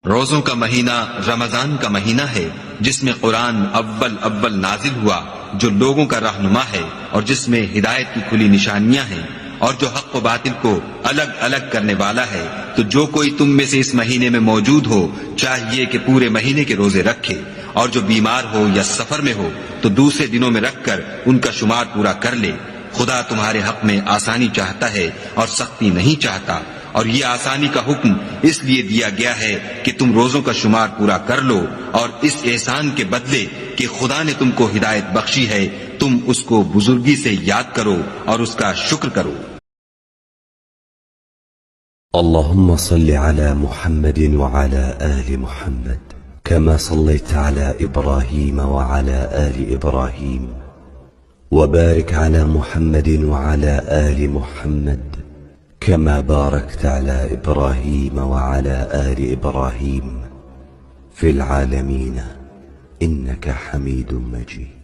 रोजों का महीना रमजान का महीना है जिसमें कुरान अव्वल अव्वल नाजिल हुआ, जो लोगों का रहनुमा है और जिसमें हिदायत की खुली निशानियां हैं और जो हक व बातिल को अलग अलग करने वाला है। तो जो कोई तुम में से इस महीने में मौजूद हो चाहिए कि पूरे महीने के रोजे रखे, और जो बीमार हो या सफर में हो तो दूसरे दिनों में रखकर उनका शुमार पूरा कर ले। खुदा तुम्हारे हक में आसानी चाहता है और सख्ती नहीं चाहता, और ये आसानी का हुक्म इसलिए दिया गया है कि तुम रोजों का शुमार पूरा कर लो, और इस एहसान के बदले कि खुदा ने तुमको हिदायत बख्शी है, तुम उसको बुजुर्गी से याद करो और उसका शुक्र करो। अल्लाहुम्मा सल्लि अला मुहम्मदिन व अला आलि मुहम्मद कमा सल्लैत अला इब्राहीम व अला आलि इब्राहीम व बारिक अला मुहम्मदिन व अला आलि मुहम्मद كما باركت على إبراهيم وعلى آل إبراهيم في العالمين إنك حميد مجيد.